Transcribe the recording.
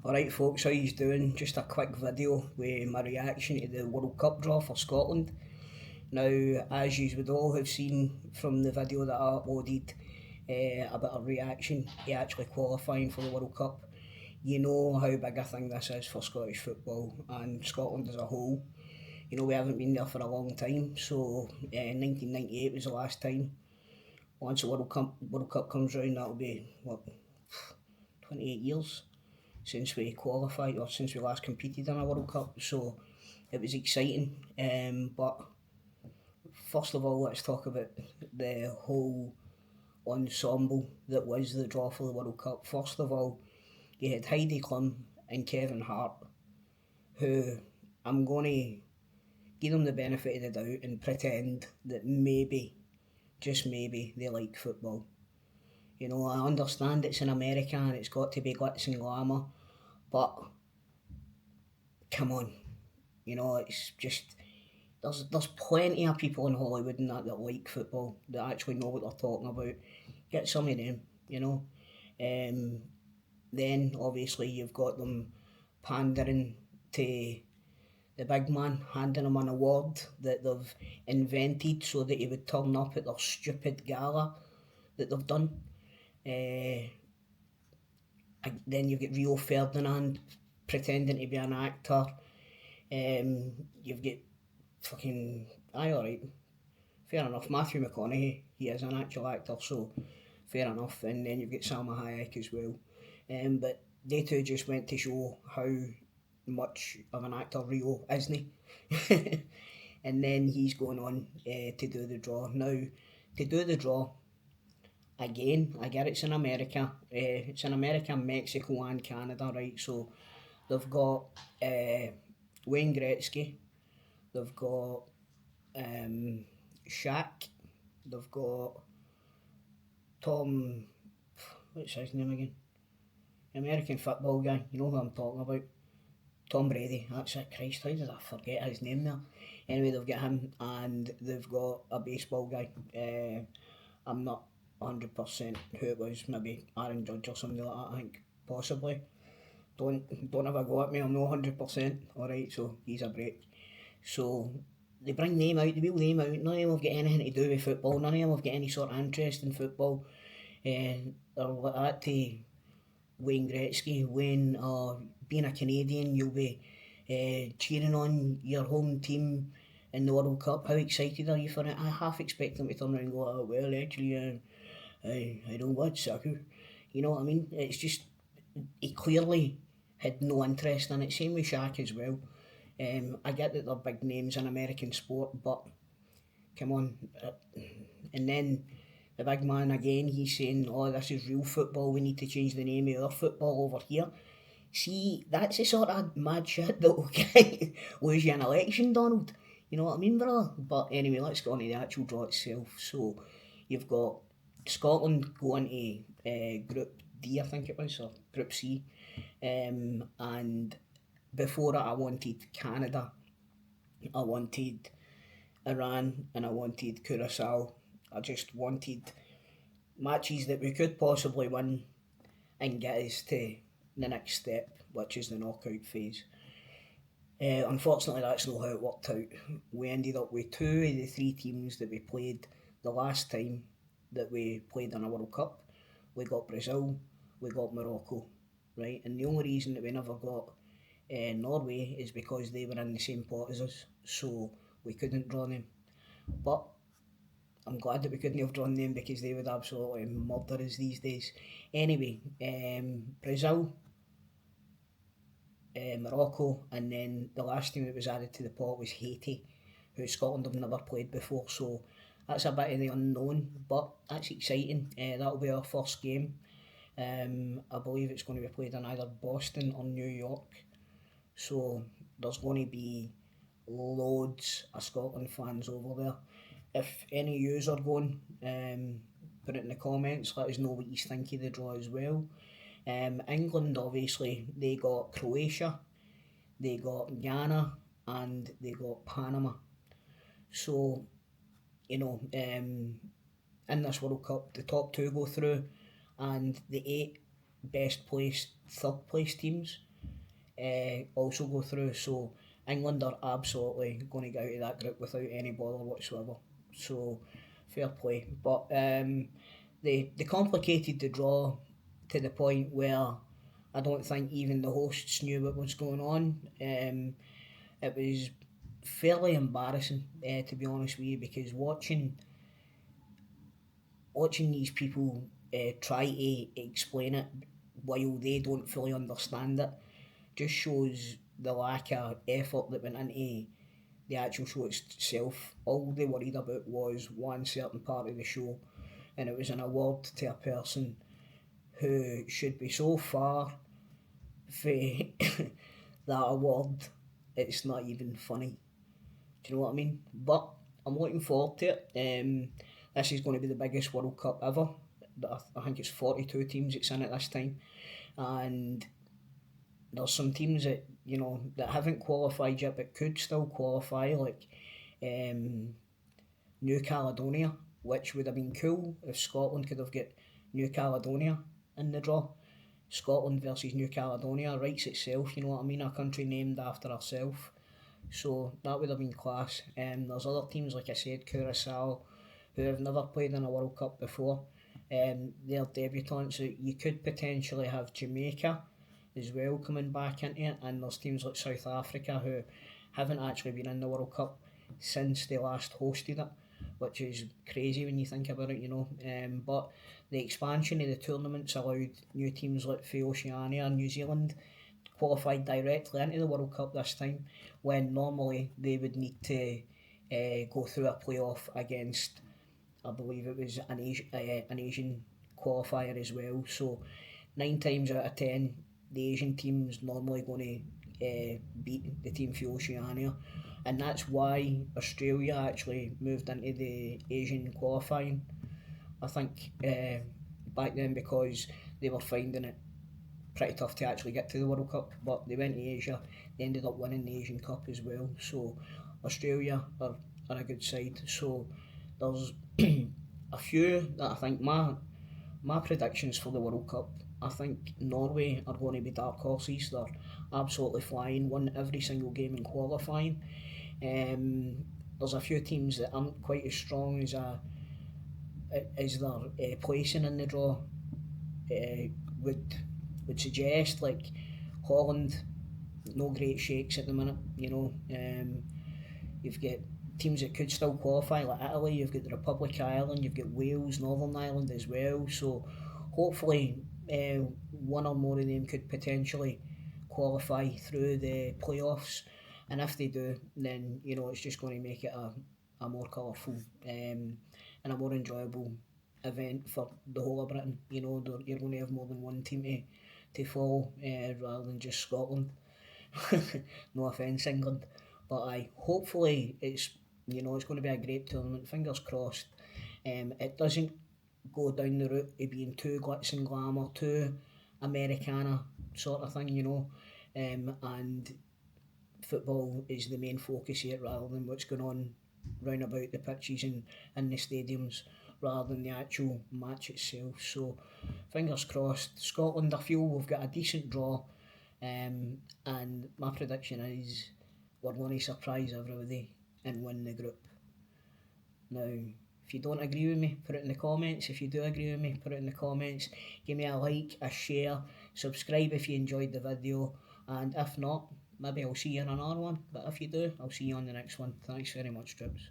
Alright folks, how you doing? Just a quick video with my reaction to the World Cup draw for Scotland. Now, as you would all have seen from the video that I uploaded, a bit of reaction to actually qualifying for the World Cup. You know how big a thing this is for Scottish football and Scotland as a whole. You know, we haven't been there for a long time, so 1998 was the last time. Once the World Cup comes round, that'll be, what, 28 years since we qualified or since we last competed in a World Cup, so it was exciting. But first of all, let's talk about the whole ensemble that was the draw for the World Cup. First of all, you had Heidi Klum and Kevin Hart, who I'm going to give them the benefit of the doubt and pretend that maybe, just maybe, they like football. You know, I understand it's in America and it's got to be glitz and glamour, but come on, you know, it's just there's plenty of people in Hollywood and that like football that actually know what they're talking about. Get some of them, you know. Then obviously you've got them pandering to the big man, handing him an award that they've invented so that he would turn up at their stupid gala that they've done. Then you've got Rio Ferdinand pretending to be an actor. You've got fucking... Aye, alright. Fair enough. Matthew McConaughey, he is an actual actor, so fair enough. And then you've got Salma Hayek as well. But they two just went to show how much of an actor Rio isn't he? And then he's going on to do the draw. Now, to do the draw, again, I get it's in America. It's in America, Mexico and Canada, right? So they've got Wayne Gretzky, they've got Shaq, they've got Tom, what's his name again? American football guy, you know who I'm talking about? Tom Brady, that's it. Christ, how did I forget his name there? Anyway, they've got him, and they've got a baseball guy. I'm not 100% who it was, maybe Aaron Judge or something like that, I think, possibly. Don't have a go at me, I'm not 100%, alright, so he's a break. So they bring them out, they wheel them out, none of them have got anything to do with football, none of them have got any sort of interest in football. They're like that to Wayne Gretzky, Wayne, being a Canadian, you'll be cheering on your home team in the World Cup. How excited are you for it? I half expect them to turn around and go, oh, well, actually, I don't watch soccer. You know what I mean? It's just, he clearly had no interest in it. Same with Shaq as well. I get that they're big names in American sport, but come on. And then the big man again, he's saying, oh, this is real football, we need to change the name of our football over here. See, that's the sort of mad shit that will lose you an election, Donald. You know what I mean, brother? But anyway, let's go on to the actual draw itself. So, you've got Scotland going to Group D, I think it was, or Group C. And before that, I wanted Canada, I wanted Iran, and I wanted Curacao. I just wanted matches that we could possibly win and get us to the next step, which is the knockout phase. Unfortunately, that's not how it worked out. We ended up with two of the three teams that we played the last time that we played in a World Cup. We got Brazil, we got Morocco, right? And the only reason that we never got Norway is because they were in the same pot as us, so we couldn't draw them. But I'm glad that we couldn't have drawn them because they would absolutely murder us these days. Anyway, Brazil, Morocco, and then the last team that was added to the pot was Haiti, who Scotland have never played before, so that's a bit of the unknown, but that's exciting. That'll be our first game. I believe it's going to be played in either Boston or New York, so there's going to be loads of Scotland fans over there. If any of yous are going, put it in the comments, let us know what you think of the draw as well. England, obviously, they got Croatia, they got Ghana, and they got Panama. So, you know, in this World Cup, the top two go through, and the 8 best placed third place teams also go through. So England are absolutely going to get out of that group without any bother whatsoever. So fair play. But they complicated the draw to the point where I don't think even the hosts knew what was going on. It was fairly embarrassing, to be honest with you, because watching these people try to explain it while they don't fully understand it just shows the lack of effort that went into the actual show itself. All they worried about was one certain part of the show, and it was an award to a person who should be so far for that award, it's not even funny. Do you know what I mean? But I'm looking forward to it. This is going to be the biggest World Cup ever. I think it's 42 teams that's in it this time, and there's some teams that that haven't qualified yet but could still qualify, like New Caledonia, which would have been cool if Scotland could have got New Caledonia in the draw. Scotland versus New Caledonia writes itself, you know what I mean? A country named after herself. So that would have been class. There's other teams, like I said, Curacao, who have never played in a World Cup before. They're debutants. So you could potentially have Jamaica as well coming back into it, and there's teams like South Africa who haven't actually been in the World Cup since they last hosted it, which is crazy when you think about it, But the expansion of the tournaments allowed new teams like Oceania and New Zealand qualified directly into the World Cup this time, when normally they would need to go through a playoff against, I believe it was an Asian qualifier as well. So 9 times out of 10, the Asian team's normally going to beat the team for Oceania, and that's why Australia actually moved into the Asian qualifying. I think back then, because they were finding it pretty tough to actually get to the World Cup, but they went to Asia. They ended up winning the Asian Cup as well. So Australia are a good side. So there's a few that I think my predictions for the World Cup. I think Norway are going to be dark horses. They're absolutely flying, won every single game in qualifying. There's a few teams that aren't quite as strong as their placing in the draw would suggest. Like Holland, no great shakes at the minute. You've got teams that could still qualify, like Italy. You've got the Republic of Ireland. You've got Wales, Northern Ireland as well. So hopefully, one or more of them could potentially qualify through the playoffs. And if they do, then it's just going to make it a more colourful and a more enjoyable event for the whole of Britain. You're going to have more than one team to follow rather than just Scotland. No offence, England, but hopefully it's it's going to be a great tournament. Fingers crossed. It doesn't go down the route of being too glitz and glamour, too Americana sort of thing, and football is the main focus here rather than what's going on round about the pitches and the stadiums, rather than the actual match itself. So fingers crossed. Scotland, I feel we've got a decent draw, and my prediction is we're going to surprise everybody and win the group. Now, if you don't agree with me, put it in the comments. If you do agree with me, put it in the comments. Give me a like, a share, subscribe if you enjoyed the video, and if not, maybe I'll see you in another one. But if you do, I'll see you on the next one. Thanks very much, Trips.